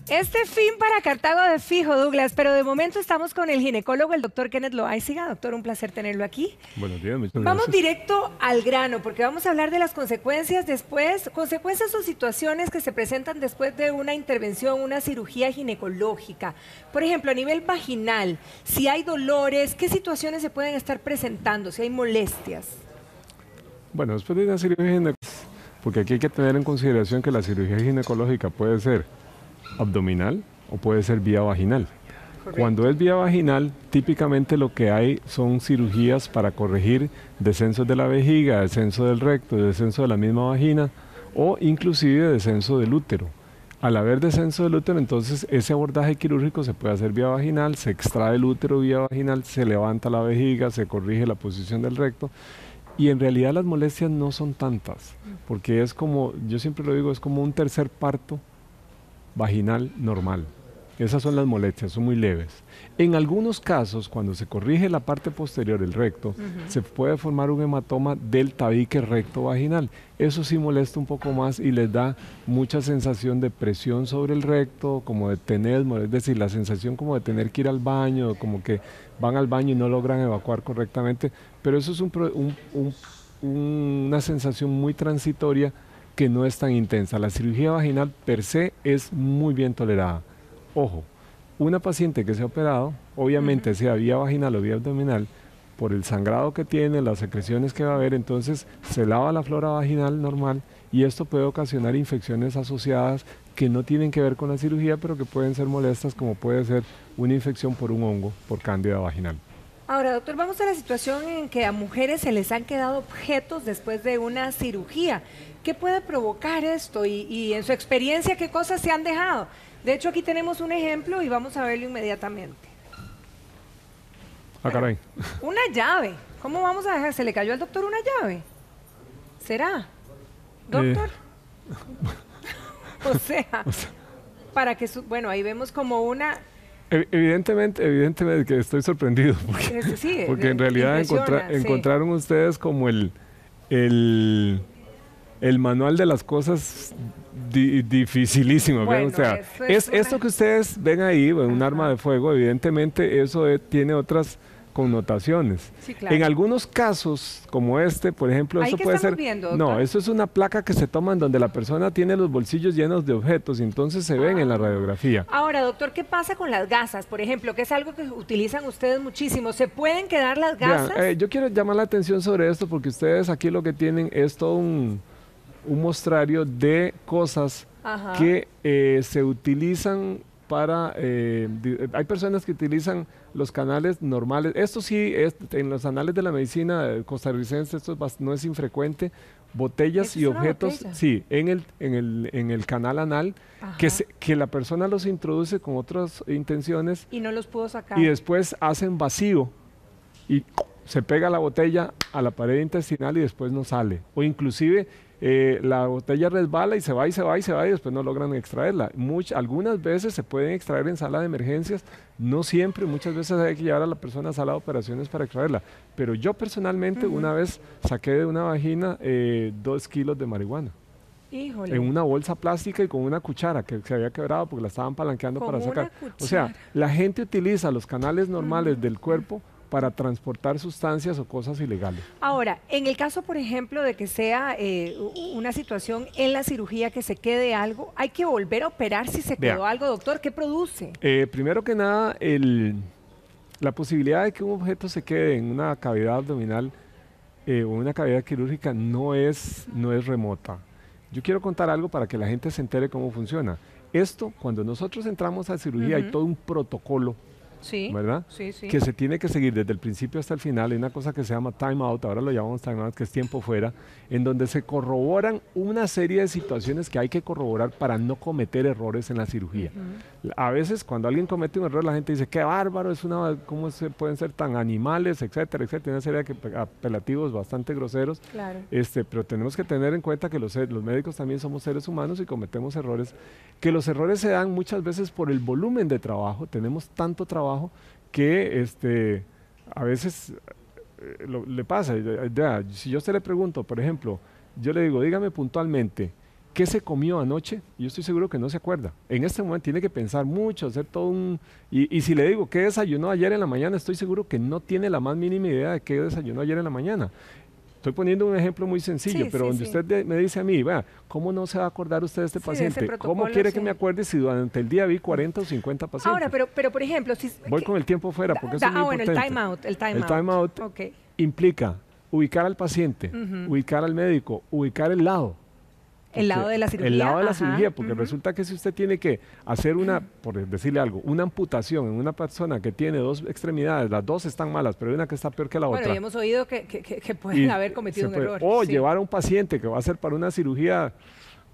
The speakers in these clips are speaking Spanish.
Este fin para Cartago de fijo, Douglas, pero de momento estamos con el ginecólogo, el doctor Kenneth Loaiziga. Doctor, un placer tenerlo aquí. Buenos días, muchas Vamos gracias. directo al grano, porque vamos a hablar de las consecuencias después, consecuencias o situaciones que se presentan después de una intervención, una cirugía ginecológica. Por ejemplo, a nivel vaginal, si hay dolores, ¿qué situaciones se pueden estar presentando? Si hay molestias. Bueno, después de una cirugía ginecológica, porque aquí hay que tener en consideración que la cirugía ginecológica puede ser abdominal o puede ser vía vaginal. Correcto. Cuando es vía vaginal, típicamente lo que hay son cirugías para corregir descensos de la vejiga, descenso del recto, descenso de la misma vagina o inclusive descenso del útero. Al haber descenso del útero, entonces ese abordaje quirúrgico se puede hacer vía vaginal, se extrae el útero vía vaginal, se levanta la vejiga, se corrige la posición del recto. Y en realidad las molestias no son tantas, porque es como, yo siempre lo digo, es como un tercer parto vaginal normal. Esas son las molestias, son muy leves. En algunos casos, cuando se corrige la parte posterior del recto, se puede formar un hematoma del tabique recto vaginal. Eso sí molesta un poco más y les da mucha sensación de presión sobre el recto, como de tener, es decir, la sensación como de tener que ir al baño, como que van al baño y no logran evacuar correctamente, pero eso es una sensación muy transitoria que no es tan intensa. La cirugía vaginal per se es muy bien tolerada. Ojo, una paciente que se ha operado, obviamente sea vía vaginal o vía abdominal, por el sangrado que tiene, las secreciones que va a haber, entonces se lava la flora vaginal normal y esto puede ocasionar infecciones asociadas que no tienen que ver con la cirugía, pero que pueden ser molestas, como puede ser una infección por un hongo, por cándida vaginal. Ahora, doctor, vamos a la situación en que a mujeres se les han quedado objetos después de una cirugía. ¿Qué puede provocar esto? Y en su experiencia, ¿qué cosas se han dejado? De hecho, aquí tenemos un ejemplo y vamos a verlo inmediatamente. Ah, caray. Una llave. ¿Cómo vamos a dejar? ¿Se le cayó al doctor una llave? ¿Será? ¿Doctor? O sea, para que... Bueno, ahí vemos como una... Evidentemente que estoy sorprendido, Sí, porque en realidad impresiona, sí. encontraron ustedes como el manual de las cosas dificilísimas. Bueno, ¿ven? O sea, eso es esto que ustedes ven ahí, un arma de fuego, evidentemente eso tiene otras connotaciones. Sí, claro. En algunos casos, como este, por ejemplo, ¿Ahí eso qué puede estamos ser... viendo, No, doctor? eso es una placa que se toma en donde la persona tiene los bolsillos llenos de objetos y entonces se ven en la radiografía. Ahora, doctor, ¿qué pasa con las gasas, por ejemplo, que es algo que utilizan ustedes muchísimo? ¿Se pueden quedar las gasas? Vean, yo quiero llamar la atención sobre esto porque ustedes aquí lo que tienen es todo un mostrario de cosas que se utilizan para... hay personas que utilizan los canales normales. Esto sí, en los anales de la medicina costarricense, no es infrecuente. Botellas ¿Esto y es una objetos, botella? sí, en el canal anal, que la persona los introduce con otras intenciones Y no los pudo sacar. y después hacen vacío y se pega la botella a la pared intestinal y después no sale. O inclusive la botella resbala y se va y se va y se va y después no logran extraerla. Algunas veces se pueden extraer en sala de emergencias, no siempre, muchas veces hay que llevar a la persona a sala de operaciones para extraerla. Pero yo personalmente una vez saqué de una vagina 2 kilos de marihuana. Híjole. En una bolsa plástica y con una cuchara que se había quebrado porque la estaban palanqueando para sacar. O sea, la gente utiliza los canales normales del cuerpo para transportar sustancias o cosas ilegales. Ahora, en el caso, por ejemplo, de que sea una situación en la cirugía que se quede algo, ¿hay que volver a operar si se quedó algo, doctor? ¿Qué produce? Primero que nada, la posibilidad de que un objeto se quede en una cavidad abdominal o una cavidad quirúrgica no es remota. Yo quiero contar algo para que la gente se entere cómo funciona. Esto, cuando nosotros entramos a cirugía, hay todo un protocolo, ¿verdad? Sí, sí. Que se tiene que seguir desde el principio hasta el final. Hay una cosa que se llama time out, ahora lo llamamos time out, que es tiempo fuera, en donde se corroboran una serie de situaciones que hay que corroborar para no cometer errores en la cirugía. A veces cuando alguien comete un error, la gente dice, qué bárbaro, ¿cómo pueden ser tan animales, etcétera, etcétera? Una serie de apelativos bastante groseros. Claro. Pero tenemos que tener en cuenta que los médicos también somos seres humanos y cometemos errores, que los errores se dan muchas veces por el volumen de trabajo. Tenemos tanto trabajo que a veces le pasa. Si yo a usted le pregunto, por ejemplo, yo le digo, dígame puntualmente, ¿qué se comió anoche? Yo estoy seguro que no se acuerda. En este momento tiene que pensar mucho, hacer todo un... Y si le digo qué desayunó ayer en la mañana, estoy seguro que no tiene la más mínima idea de qué desayunó ayer en la mañana. Estoy poniendo un ejemplo muy sencillo, Sí, pero sí, donde sí. usted me dice a mí, vea, ¿cómo no se va a acordar usted de este Sí, de ese paciente? ¿Cómo protocolo, quiere que sí. me acuerde si durante el día vi 40 o 50 pacientes? Ahora, pero por ejemplo, si... Voy con el tiempo fuera porque eso es muy bueno, el importante. time out, el time El out. time out Ok. implica ubicar al paciente, ubicar al médico, ubicar el lado. El lado de la cirugía. El lado de la ajá, cirugía, porque resulta que si usted tiene que hacer una, por decirle algo, una amputación en una persona que tiene dos extremidades, las dos están malas, pero hay una que está peor que la Bueno, otra. y hemos oído que pueden y haber cometido un se puede- error. O sí. llevar a un paciente que va a ser para una cirugía,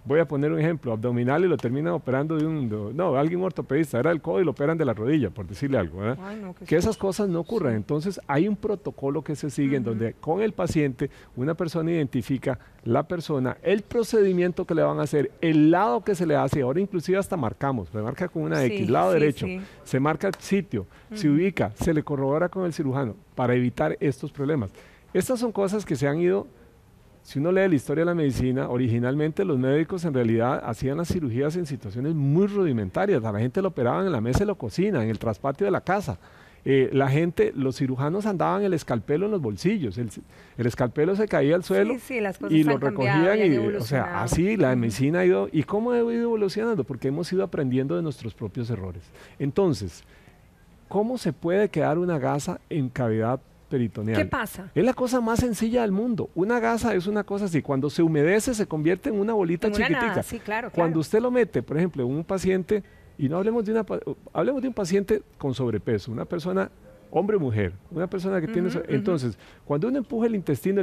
voy a poner un ejemplo, abdominal y lo terminan operando no, alguien ortopedista, era el codo y lo operan de la rodilla, por decirle algo, ¿verdad? Ay, no, Que esas cosas no ocurran. Entonces hay un protocolo que se sigue en donde con el paciente una persona identifica la persona, el procedimiento que le van a hacer, el lado que se le hace, ahora inclusive hasta marcamos, se marca con una Sí, X, lado sí, derecho, sí. se marca el sitio, se ubica, se le corrobora con el cirujano para evitar estos problemas. Estas son cosas que se han ido. Si uno lee la historia de la medicina, originalmente los médicos en realidad hacían las cirugías en situaciones muy rudimentarias. A la gente lo operaban en la mesa de la cocina, en el traspatio de la casa. Los cirujanos andaban el escalpelo en los bolsillos. El escalpelo se caía al suelo Sí, las cosas y lo han cambiado recogían. y han O sea, evolucionado. así la medicina ha ido. ¿Y cómo ha ido evolucionando? Porque hemos ido aprendiendo de nuestros propios errores. Entonces, ¿cómo se puede quedar una gasa en cavidad peritoneal? ¿Qué pasa? Es la cosa más sencilla del mundo. Una gasa es una cosa así. Cuando se humedece se convierte en una bolita En una chiquitica. nada, sí, claro, Cuando claro. usted lo mete, por ejemplo, en un paciente, y no hablemos de hablemos de un paciente con sobrepeso, una persona, hombre o mujer, una persona que tiene... Entonces, cuando uno empuja el intestino,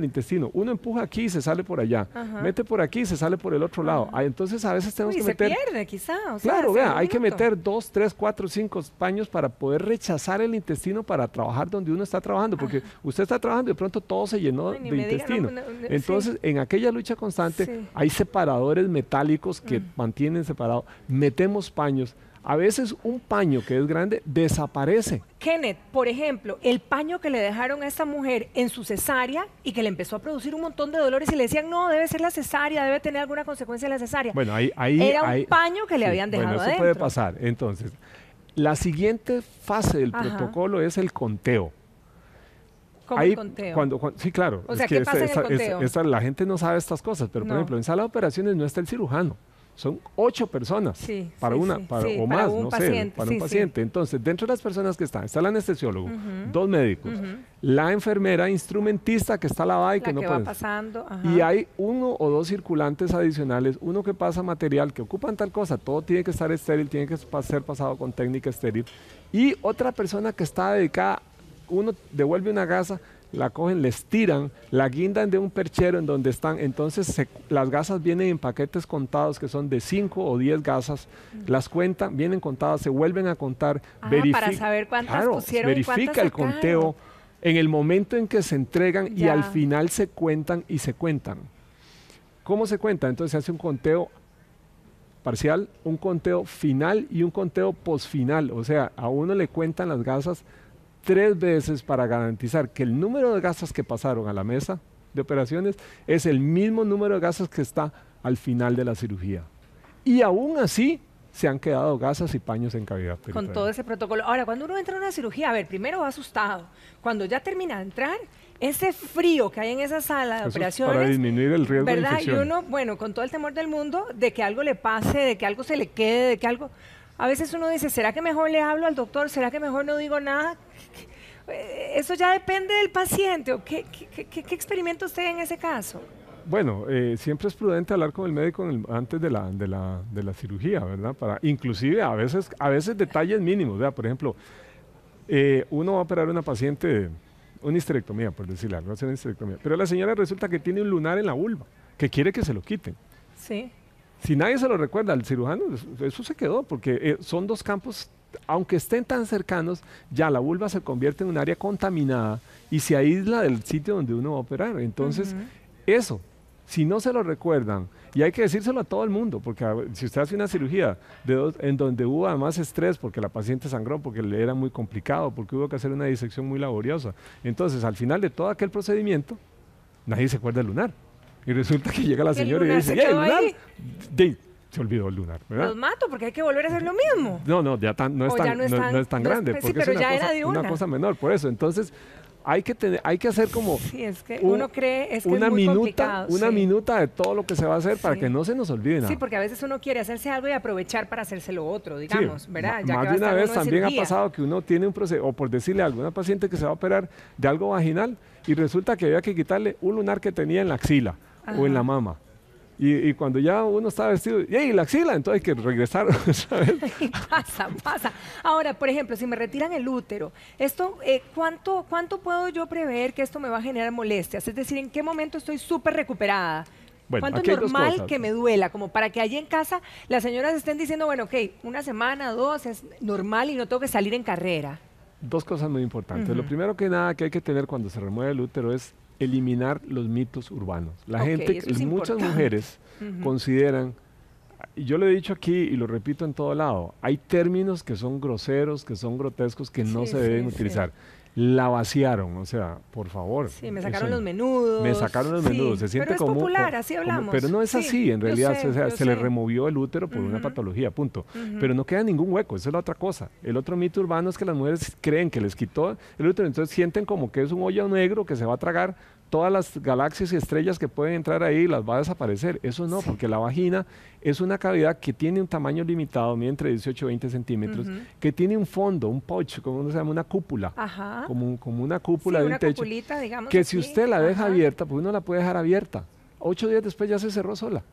uno empuja aquí y se sale por allá, Ajá. mete por aquí y se sale por el otro lado. Entonces, a veces tenemos Uy, que se meter... pierde quizá. O sea, Claro, hace vea, un hay que minuto. meter 2, 3, 4, 5 paños para poder rechazar el intestino para trabajar donde uno está trabajando, porque usted está trabajando y de pronto todo se llenó Ay, ni de me diga, intestino. no, sí. Entonces, en aquella lucha constante, Sí. hay separadores metálicos que mantienen separado. Metemos paños. A veces un paño que es grande desaparece. Kenneth, por ejemplo, el paño que le dejaron a esta mujer en su cesárea y que le empezó a producir un montón de dolores y le decían, no, debe ser la cesárea, debe tener alguna consecuencia la cesárea. Bueno, Era un paño que le habían dejado bueno, eso adentro. puede pasar. Entonces, la siguiente fase del Ajá. protocolo es el conteo. Como Ahí, el conteo. sí, claro. O sea, ¿qué pasa en el conteo? La gente no sabe estas cosas, pero No. por ejemplo, en sala de operaciones no está el cirujano. Son 8 personas Sí, para sí, una, sí, para, sí, o para más, un no sé, paciente, para sí, un sí. paciente. Entonces, dentro de las personas que están, está el anestesiólogo, 2 médicos, la enfermera instrumentista que está lavada y La que no que va puede. pasando. Ajá. Y hay 1 o 2 circulantes adicionales, uno que pasa material, que ocupan tal cosa, todo tiene que estar estéril, tiene que ser pasado con técnica estéril. Y otra persona que está dedicada, uno devuelve una gasa, la cogen, les tiran, la guindan de un perchero en donde están, entonces las gasas vienen en paquetes contados que son de 5 o 10 gasas, las cuentan, vienen contadas, se vuelven a contar, para saber cuántas claro, pusieron y verifica cuántas el sacaron. conteo en el momento en que se entregan y Ya. al final se cuentan y se cuentan. ¿Cómo se cuenta? Entonces se hace un conteo parcial, un conteo final y un conteo posfinal, o sea, a uno le cuentan las gasas 3 veces para garantizar que el número de gasas que pasaron a la mesa de operaciones es el mismo número de gasas que está al final de la cirugía. Y aún así se han quedado gasas y paños en cavidad peritoneal. Con todo ese protocolo. Ahora, cuando uno entra a una cirugía, a ver, primero va asustado. Cuando ya termina de entrar, ese frío que hay en esa sala de Eso es operaciones, para disminuir el riesgo de ¿verdad? Y infección. uno, bueno, con todo el temor del mundo de que algo le pase, de que algo se le quede, de que algo... A veces uno dice, ¿será que mejor le hablo al doctor? ¿Será que mejor no digo nada? Eso ya depende del paciente. ¿O qué experimenta usted en ese caso? Bueno, siempre es prudente hablar con el médico antes de la cirugía, ¿verdad? Inclusive a veces detalles mínimos, ¿verdad? Por ejemplo, uno va a operar a una paciente, una histerectomía, por decirle algo, hacer una histerectomía, pero la señora resulta que tiene un lunar en la vulva, que quiere que se lo quiten. Sí. Si nadie se lo recuerda al cirujano, eso se quedó, porque son 2 campos, aunque estén tan cercanos, ya la vulva se convierte en un área contaminada y se aísla del sitio donde uno va a operar. Entonces, eso, si no se lo recuerdan, y hay que decírselo a todo el mundo, porque si usted hace una cirugía en donde hubo además estrés, porque la paciente sangró, porque le era muy complicado, porque hubo que hacer una disección muy laboriosa, entonces al final de todo aquel procedimiento, nadie se acuerda del lunar. Y resulta que llega la ¿Y el señora y lunar dice, se ¡hey, quedó lunar! ahí? Se olvidó el lunar, ¿verdad? Los mato porque hay que volver a hacer lo mismo. No, no, no es O tan, ya no es tan grande, sí, porque pero es una ya cosa, era de una una. cosa menor, por eso. Entonces, hay que hacer como Sí, es que un- uno cree, es que una es muy minuta, complicado. una sí. minuta de todo lo que se va a hacer para Sí. que no se nos olvide nada. Sí, porque a veces uno quiere hacerse algo y aprovechar para hacerse lo otro, Sí, digamos, ¿verdad? Ya más que va a de una estar vez uno en también ha cirugía. pasado que uno tiene un proceso, o por decirle a alguna paciente que se va a operar de algo vaginal y resulta que había que quitarle un lunar que tenía en la axila o en la Ajá. mama. Y cuando ya uno está vestido, ¡y la axila! Entonces hay que regresar, ¿sabes? Y pasa. Ahora, por ejemplo, si me retiran el útero, esto, ¿cuánto puedo yo prever que esto me va a generar molestias? Es decir, ¿en qué momento estoy súper recuperada? Bueno, ¿Cuánto es aquí hay dos normal cosas. que me duela? Como para que allí en casa las señoras estén diciendo, bueno, ok, una semana, dos, es normal y no tengo que salir en carrera. Dos cosas muy importantes. Lo Ujú. primero que nada que hay que tener cuando se remueve el útero es eliminar los mitos urbanos. La Ok, gente, eso es muchas importante. mujeres Ujú. consideran, y yo lo he dicho aquí y lo repito en todo lado, hay términos que son groseros, que son grotescos, que no Sí, se deben sí, utilizar. La vaciaron, o sea, por favor. Sí, me eso sacaron no. los menudos. Me sacaron los sí, menudos, se siente pero es como... popular, así hablamos. pero no es Sí, así, en yo realidad sé, o sea, yo se le sé. removió el útero por una Ujú. patología, punto. Ujú. Pero no queda ningún hueco, esa es la otra cosa. El otro mito urbano es que las mujeres creen que les quitó el útero, entonces sienten como que es un hoyo negro que se va a tragar todas las galaxias y estrellas que pueden entrar ahí, las va a desaparecer. Eso no, porque la vagina es una cavidad que tiene un tamaño limitado, mide entre 18 y 20 centímetros, Ujú. que tiene un fondo, un pouch, como se llama, una cúpula, Ajá. como una cúpula Sí, de una un techo, cupulita, digamos que si así. usted la deja Ajá. abierta, pues uno la puede dejar abierta. 8 días después ya se cerró sola.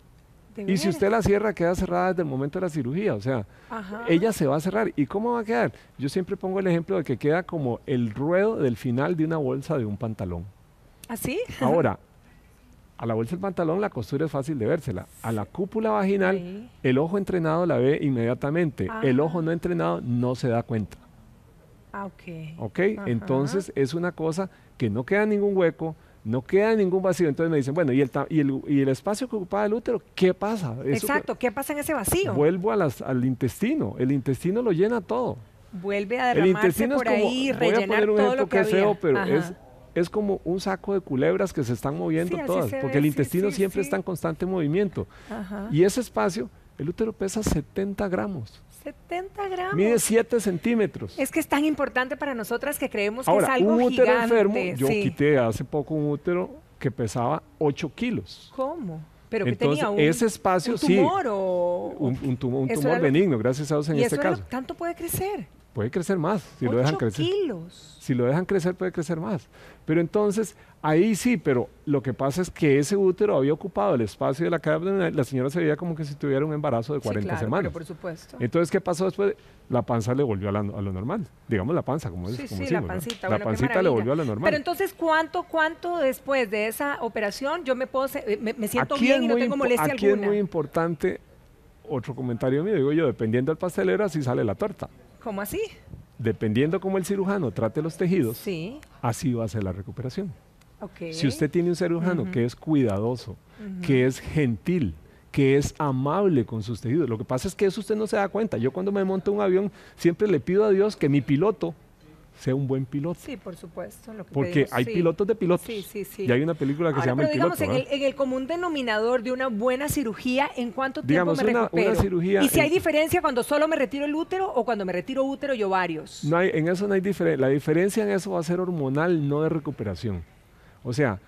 ¿De Y si veras? usted la cierra, queda cerrada desde el momento de la cirugía. O sea, Ajá. ella se va a cerrar. ¿Y cómo va a quedar? Yo siempre pongo el ejemplo de que queda como el ruedo del final de una bolsa de un pantalón. ¿Así? Ahora, a la bolsa del pantalón la costura es fácil de vérsela. A la cúpula vaginal, Ahí. el ojo entrenado la ve inmediatamente. El Ah. ojo no entrenado no se da cuenta. Ah, ok. ¿Ok? Ajá. Entonces es una cosa que no queda ningún hueco, no queda ningún vacío. Entonces me dicen, bueno, ¿y el espacio que ocupaba el útero? ¿Qué pasa? Eso Exacto. ¿Qué pasa en ese vacío? vuelvo al intestino. El intestino lo llena todo. Vuelve a El derramarse intestino por es como, ahí, voy a rellenar poner un todo ejemplo lo que que es feo, había. pero Ajá. es como un saco de culebras que se están moviendo Sí, así todas, se porque ve, el sí, intestino sí, siempre sí. está en constante movimiento. Ajá. Y ese espacio, el útero pesa 70 gramos, 70 gramos. mide 7 centímetros. Es que es tan importante para nosotras que creemos que Ahora, es algo un útero gigante. enfermo, yo sí. quité hace poco un útero que pesaba 8 kilos. ¿Cómo? ¿Pero que Entonces, tenía ese espacio, un sí, tumor o...? un Eso tumor era lo- benigno, gracias a Dios en ¿Y este eso era caso. tanto puede crecer? Puede crecer más, si lo dejan 8 crecer. kilos. Si lo dejan crecer, puede crecer más. Pero entonces, ahí sí, pero lo que pasa es que ese útero había ocupado el espacio de la cavidad abdominal. La señora se veía como que si tuviera un embarazo de 40 sí, claro, semanas. pero por supuesto. Entonces, ¿qué pasó después? La panza le volvió a lo normal. Digamos la panza, como Sí, como sí, decimos, la ¿no? pancita. La Bueno, qué pancita le maravilla. volvió a lo normal. Pero entonces, ¿cuánto después de esa operación yo me puedo me siento Aquí bien es y no muy tengo molestia aquí alguna? es muy importante, otro comentario mío, digo yo, dependiendo del pastelero, así sale la torta. ¿Cómo así? Dependiendo cómo el cirujano trate los tejidos, Sí. así va a ser la recuperación. Ok. Si usted tiene un cirujano Ujú. que es cuidadoso, Ujú. que es gentil, que es amable con sus tejidos, lo que pasa es que eso usted no se da cuenta. Yo cuando me monto un avión siempre le pido a Dios que mi piloto sea un buen piloto. Sí, por supuesto. Lo que Porque pedimos, hay sí. pilotos de pilotos. Sí, sí, sí. Y hay una película que se Ahora, llama pero El digamos, Piloto. ¿verdad? en el común denominador de una buena cirugía, ¿en cuánto tiempo Digamos, me una recupero? cirugía ¿Y si hay en- diferencia cuando solo me retiro el útero o cuando me retiro útero y ovarios? No hay, en eso no hay diferencia. La diferencia en eso va a ser hormonal, no de recuperación. O sea,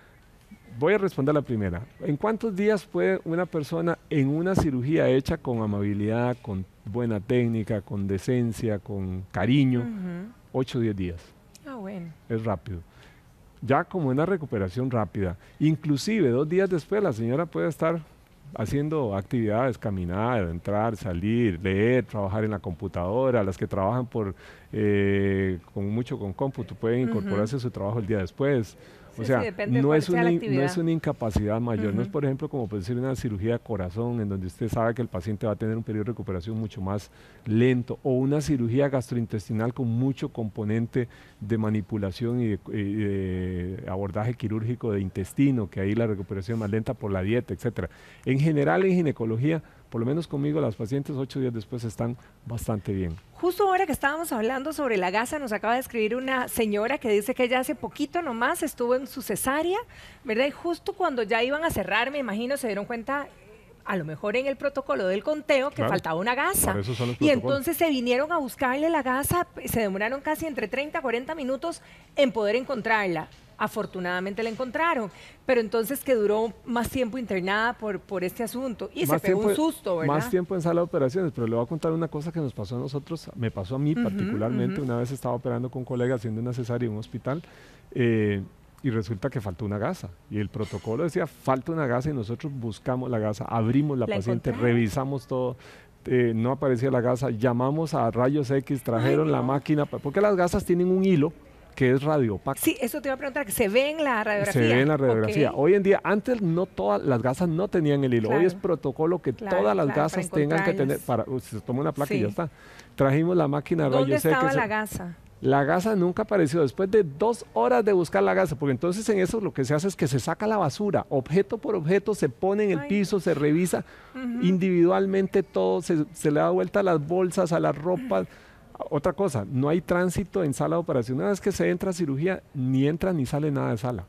voy a responder la primera. ¿En cuántos días puede una persona en una cirugía hecha con amabilidad, con buena técnica, con decencia, con cariño? Ujú. 8 o 10 días. Ah, bueno. Es rápido. Ya como una recuperación rápida. Inclusive 2 días después la señora puede estar haciendo actividades, caminar, entrar, salir, leer, trabajar en la computadora. Las que trabajan con cómputo pueden incorporarse a su trabajo el día después. Sí, O sea, sí, depende de no cuál es sea la no actividad. es una incapacidad mayor, no es Ujú. por ejemplo como por decir una cirugía de corazón en donde usted sabe que el paciente va a tener un periodo de recuperación mucho más lento, o una cirugía gastrointestinal con mucho componente de manipulación y de abordaje quirúrgico de intestino, que ahí la recuperación es más lenta por la dieta, etcétera. En general en ginecología por lo menos conmigo las pacientes 8 días después están bastante bien. Justo ahora que estábamos hablando sobre la gasa, nos acaba de escribir una señora que dice que ella hace poquito nomás estuvo en su cesárea, ¿verdad? Y justo cuando ya iban a cerrar, me imagino, se dieron cuenta, a lo mejor en el protocolo del conteo, que Claro, faltaba una gasa. por eso son los Y protocolos. entonces se vinieron a buscarle la gasa, se demoraron casi entre 30 a 40 minutos en poder encontrarla. Afortunadamente la encontraron, pero entonces que duró más tiempo internada por este asunto y se pegó un susto, ¿verdad? Más tiempo en sala de operaciones, pero le voy a contar una cosa que nos pasó a nosotros, me pasó a mí particularmente, una vez estaba operando con un colega haciendo una cesárea en un hospital, y resulta que faltó una gasa, y el protocolo decía falta una gasa, y nosotros buscamos la gasa, abrimos la paciente, revisamos todo, no aparecía la gasa, llamamos a rayos X, trajeron la máquina, porque las gasas tienen un hilo que es radiopaco. Sí, eso te iba a preguntar, que se ve en la radiografía. Se ve en la radiografía. Hoy en día, antes no todas las gasas no tenían el hilo. Hoy es protocolo que todas las gasas tengan que tener, se toma una placa y ya está. Trajimos la máquina de rayos X. ¿Dónde estaba la gasa? La gasa nunca apareció después de 2 horas de buscar la gasa, porque entonces en eso lo que se hace es que se saca la basura, objeto por objeto, se pone en el piso, se revisa individualmente todo, se le da vuelta a las bolsas, a las ropas. Otra cosa, no hay tránsito en sala de operación. Una vez que se entra a cirugía, ni entra ni sale nada de sala.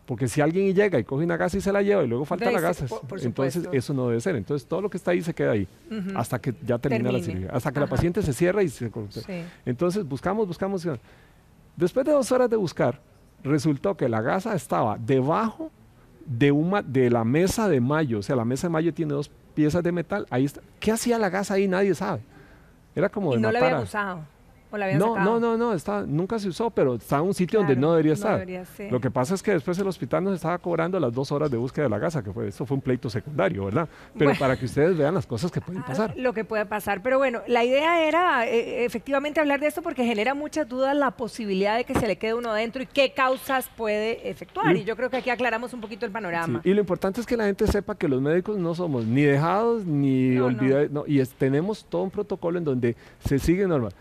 Porque si alguien llega y coge una gasa y se la lleva y luego falta la gasa, entonces eso no debe ser. Entonces todo lo que está ahí se queda ahí hasta que ya termina la cirugía, hasta que la paciente se cierra y se... Entonces buscamos. Después de 2 horas de buscar, resultó que la gasa estaba debajo de la mesa de Mayo. O sea, la mesa de Mayo tiene 2 piezas de metal. Ahí está. ¿Qué hacía la gasa ahí? Nadie sabe. Era como de ¿Y no matar la habían usado? ¿O la habían sacado? No, nunca se usó, pero está en un sitio donde no debería estar. Sí. Lo que pasa es que después el hospital nos estaba cobrando las 2 horas de búsqueda de la gasa, eso fue un pleito secundario, ¿verdad? Pero bueno, para que ustedes vean las cosas que pueden pasar. Lo que puede pasar. Pero bueno, la idea era efectivamente hablar de esto porque genera muchas dudas la posibilidad de que se le quede uno adentro y qué causas puede efectuar. Y yo creo que aquí aclaramos un poquito el panorama. Sí. Y lo importante es que la gente sepa que los médicos no somos ni dejados ni olvidados. No. Y tenemos todo un protocolo en donde se sigue normal.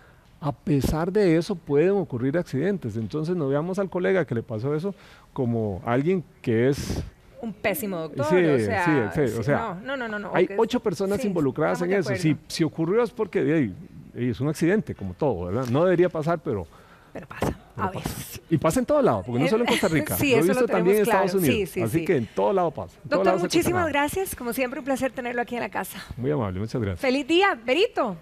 A pesar de eso pueden ocurrir accidentes, entonces no veamos al colega que le pasó eso como alguien que es... un pésimo doctor, o sea, no. Hay 8 personas involucradas en eso, si ocurrió es porque es un accidente, como todo, ¿verdad? No debería pasar, pero pasa, a veces. Y pasa en todo lado, porque no solo en Costa Rica, lo he visto también en Estados Unidos, así que en todo lado pasa. Doctor, muchísimas gracias, como siempre un placer tenerlo aquí en la casa. Muy amable, muchas gracias. Feliz día, Berito.